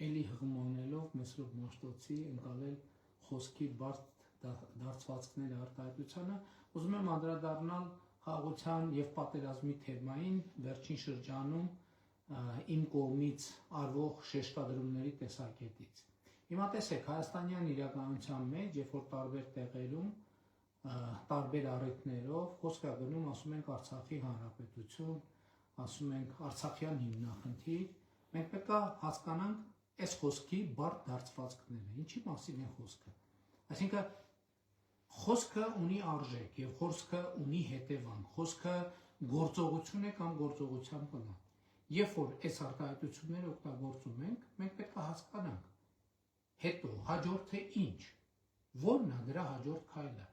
էլի հղմանելով Մեսրոպ Մաշտոցի ընկալել խոսքի բարդ դարձվածքների արտահայտությանը, ուզում եմ անդրադառնալ խաղաղության և պատերազմի թեմային վերջին շրջանում իմ կողմից արվող շեշտադրումների տեսակետից։ Հիմա տեսեք, հայաստանյան իրականության մեջ, երբ որ տարբեր տեղերում, տարբեր առիթներով խոսք է գնում, ասում ենք Արցախի հանրապետություն, ասում ենք Արցախյան հիմնախնդիր, մենք պետք է հասկանանք այս խոսքի բարդ դարձվածքները, ինչի մասին է խոսքը։ Այսինքն խոսքը ունի արժեք և խոսքը ունի հետևանք, խոսքը գործողություն է կամ գործողության պլան։ Երբ որ այս արտահայտությունները օգտագործում ենք, մենք պետք է հասկանանք, հետո հաջորդը ինչ, որն է դրա հաջորդ քայլը։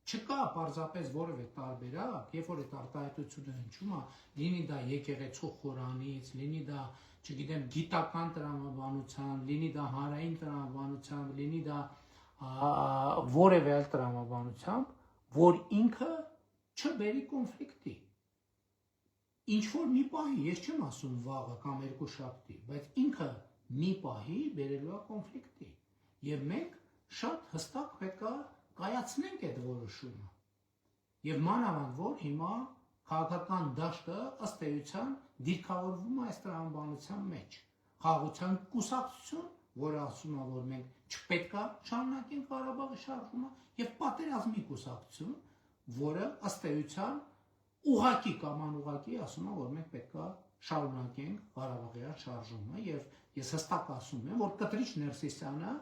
Չկա պարզապես որևէ տարբերակ, երբ որ այդ արտահայտությունը հնչում է, լինի դա եկեղեցու խորանից, լինի դա, չգիտեմ, գիտական տրամաբանության, լինի դա հանրային տրամաբանությամբ, լինի դա որևէ այլ տրամաբանությամբ, որ ինքը չբերի կոնֆլիկտի։ Ինչ-որ մի պահի, ես չեմ ասում վաղը կամ երկուշաբթի, բայց ինքը մի պահի բերելու է կոնֆլիկտի։ Եվ մենք շատ հստակ պետք է կայացնենք այդ որոշումը։ Եվ մանավանդ որ հիմա քաղաքական դաշտը ըստ էության դիրքավորվում է այս տրամաբանության մեջ։ Խաղաղության կուսակցություն, որը ասում է, որ մենք չպետք է շարունակենք Ղարաբաղի շարժումը, եւ պատերազմի կուսակցություն, որը ըստ էության ուղղակի կամ անուղղակի ասում է, որ մենք պետք է շարունակենք Ղարաբաղյան շարժումը, եւ ես հստակ ասում եմ, որ Կտրիչ Ներսիսյանը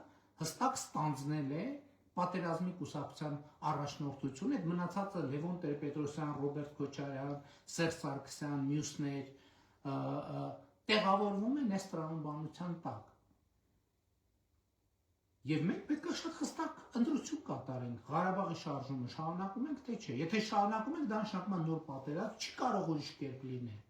հստակ ստանձնել է պատերազմի կուսակցության առաջնորդությունը, այդ մնացածը Լևոն Տեր-Պետրոսյան, Ռոբերտ Քոչարյան, Սերժ Սարգսյան, մյուսներ տեղավորվում են այս տրամաբանության տակ։ Եվ մենք պետք է շատ հստակ ընտրություն կատարենք, Ղարաբաղի շարժումը շարունակում ենք, թե չէ։ Եթե շարունակում ենք, դա նշանակում է նոր պատերազմ, չի կարող ուրիշ կերպ լինել։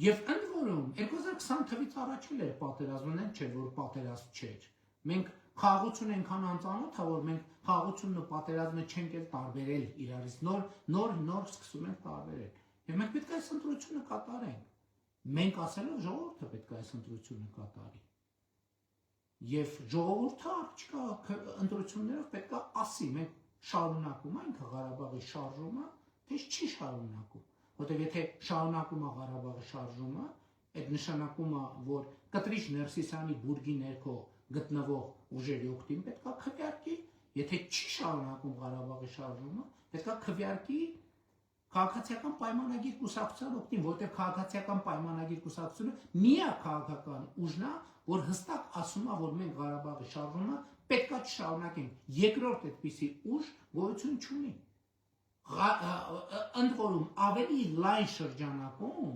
Եվ ընդ որում 2020 թվականից առաջ էլ էր պատերազմն, չէ, որ պատերազմ չէր։ Մենք խաղաղություն այնքան անծանոթ է, որ մենք խաղաղությունն ու պատերազմը չենք էլ տարբերել իրարից, նոր սկսում ենք տարբերել։ Եվ մենք պետք է այս ընտրությունը կատարենք։ Մենք ասելով ժողովուրդը պետք է այս ընտրությունը կատարի։ Եվ ժողովուրդը առջկա ընտրություններով պետք է ասի, մենք շարունակում ենք Ղարաբաղի շարժումը, թե չի շարունակում։ Որտեղ եթե շարունակում է Ղարաբաղի շարժումը, այդ նշանակում է, որ Կտրիչ Ներսիսյանի բուրգի ներքո գտնվող ուժերի օգտին պետք է քվեարկի, եթե չի շարունակում Ղարաբաղի շարժումը, պետք է քվեարկի քաղաքացիական պայմանագիր կուսակցության օգտին, որտեղ քաղաքացիական պայմանագիր կուսակցությունը միակ քաղաքական ուժն է, որ հստակ ասում է, որ մենք Ղարաբաղի շարժումը պետք է չշարունակենք։ Երկրորդ այդպիսի ուժ գոյություն չունի։ Ընդ որում ավելի լայն շրջանակում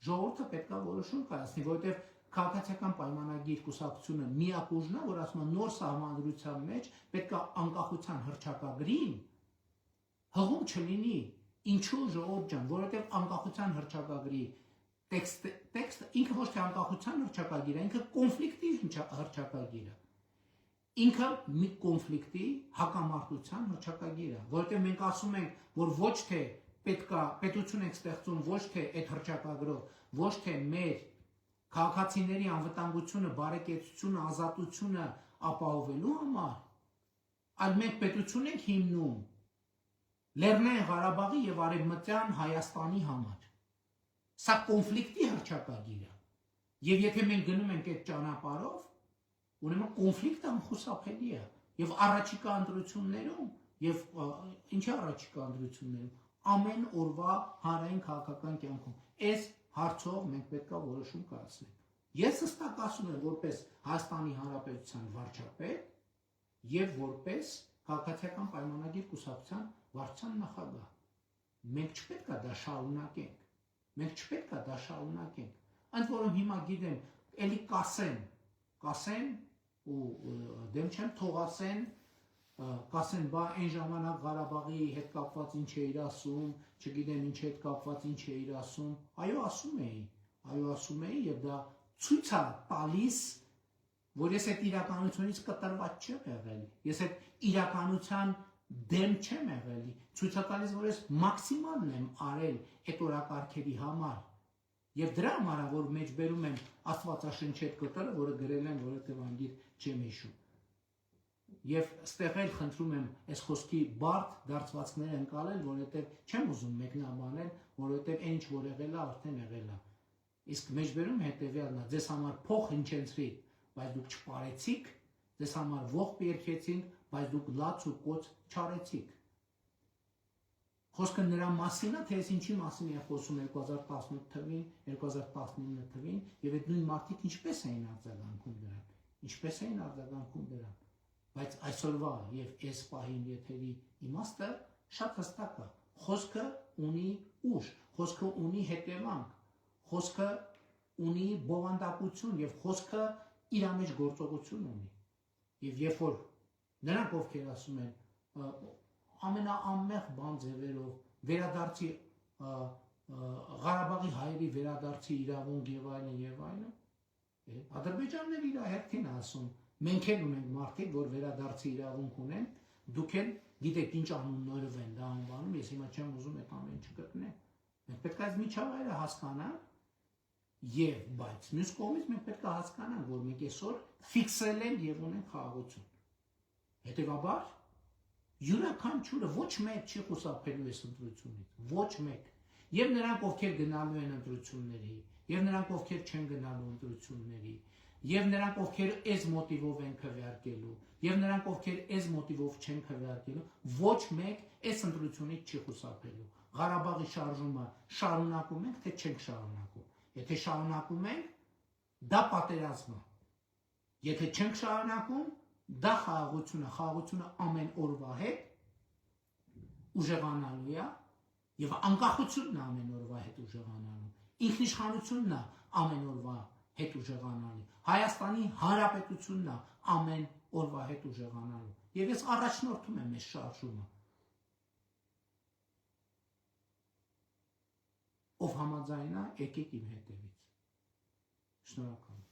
ժողովուրդը պետք է որոշում կայացնի, որովհետև քաղաքացիական պայմանագիր կուսակցությունը միակ ուժն է, որ ասում է նոր սահմանադրության մեջ պետք է անկախության հռչակագրին հղում չլինի։ Ինչու ժողովուրդ ջան, որովհետև անկախության հռչակագրի տեքստը ինքը ոչ թե անկախության հռչակագիր է, ինքը կոնֆլիկտի հռչակագիր է։ Ինքը մի կոնֆլիկտի հակամարտության հռչակագիր է, որովհետև մենք ասում ենք, որ ոչ թե պետություն ենք ստեղծում, ոչ թե այդ հռչակագրով, ոչ թե մեր քաղաքացիների անվտանգությունը, բարեկեցությունը, ազատությունը ապահովելու համար, այլ մենք պետություն ենք հիմնում Լեռնային Ղարաբաղի եւ Արևմտյան Հայաստանի համար։ Սա կոնֆլիկտի հռչակագիր է։ Եվ եթե մենք գնում ենք այդ ճանապարհով, ուրեմն կոնֆլիկտը անխուսափելի է։ Եվ առաջիկա ընտրություններում, եւ ինչի առաջիկա ընտրություններում, ամեն օրվա հանրային քաղաքական կյանքում այս հարցով մենք պետք է որոշում կայացնենք։ Ես հստակ ասում եմ, որպես Հայաստանի Հանրապետության վարչապետ եւ որպես քաղաքացիական պայմանագիր կուսակցության վարչության նախագահ, մենք չպետք է դա շարունակենք։ Մենք չպետք է դա շարունակենք։ Ընդ որում հիմա գիտեմ, էլի կասեն ու դեմ չեմ թող կասեն, բա այն ժամանակ Ղարաբաղի հետ կապված ինչ էիր ասում, չգիտեմ ինչ հետ կապված ինչ էիր ասում, այո ասում էի եւ դա ցույց է տալիս, որ ես այդ իրականությունից կտրված չեմ եղել, ես այդ իրականության դեմ չեմ եղել, ցույց է տալիս, որ ես մաքսիմալն եմ արել այդ օրակարգերի համար, Եվ դրա համար է, որ մեջբերում եմ Աստվածաշնչի այդ կտորը, որը գրել եմ, որովհետև անգիր չեմ հիշում։ Եվ ստեղ էլ խնդրում եմ այս խոսքի բարդ դարձվածքները ընկալել, որովհետև չեմ ուզում մեկնաբանել, որովհետև այն ինչ որ եղել է, արդեն եղել է։ Իսկ մեջբերում հետևյալն է, ձեզ համար փող հնչեցրի, բայց դուք չպարեցիք, ձեզ համար ողբ երգեցինք, բայց դուք լաց ու կոց չարեցիք։ Խոսքը նրա մասին է, թե ես ինչի մասին եմ խոսում 2018 թվին, 2019 թվին, եւ այդ նույն մարդիկ ինչպես էին արձագանքում դրան, ինչպես էին արձագանքում դրան։ Բայց այսօրվա եւ այս պահին եթերի իմաստը շատ հստակ է։ Խոսքը ունի ուժ, խոսքը ունի հետևանք, խոսքը ունի բովանդակություն եւ խոսքը իր մեջ գործողություն ունի։ Եվ երբ որ նրանք ովքեր ասում են ամենաանմեղ բան ձևերով վերադարձի Ղարաբաղի հայերի վերադարձի իրավունք եւ այլն, Ադրբեջանն իր հերթին ասում, մենք էլ ունենք մարդիկ, որ վերադարձի իրավունք ունեն, դուք էլ գիտեք ինչ անուններով են դա անվանում, ես հիմա չեմ ուզում այդ ամեն չգտնեմ։ Մենք պետք է այս միջավայրը հասկանանք եւ բայց մյուս կողմից մենք պետք է հասկանանք, որ մենք այսօր ֆիքսել ենք եւ ունենք խաղաղություն։ Հետևաբար յուրաքանչյուրը ոչ մեկ չի խուսափելու այս ընտրությունից, ոչ մեկ։ Եվ նրանք, ովքեր գնալու են ընտրությունների, եւ նրանք, ովքեր չեն գնալու ընտրությունների, եւ նրանք, ովքեր այս մոտիվով են քվեարկելու, եւ նրանք, ովքեր այս մոտիվով չեն քվեարկելու, ոչ մեկ այս ընտրությունից չի խուսափելու։ Ղարաբաղի շարժումը շարունակում ենք, թե չենք շարունակում։ Եթե շարունակում ենք, դա պատերազմ է։ Եթե չենք շարունակում, դա խաղաղությունը ամեն օրվա հետ ուժեղանալու է եւ անկախությունն է ամեն օրվա հետ ուժեղանալու, ինքնիշխանությունն է ամեն օրվա հետ ուժեղանալու, Հայաստանի Հանրապետությունն է ամեն օրվա հետ ուժեղանալու եւ ես առաջնորդում եմ այս շարժումը, ով համաձայն է, եկեք իմ հետևից։ Շնորհակալ եմ։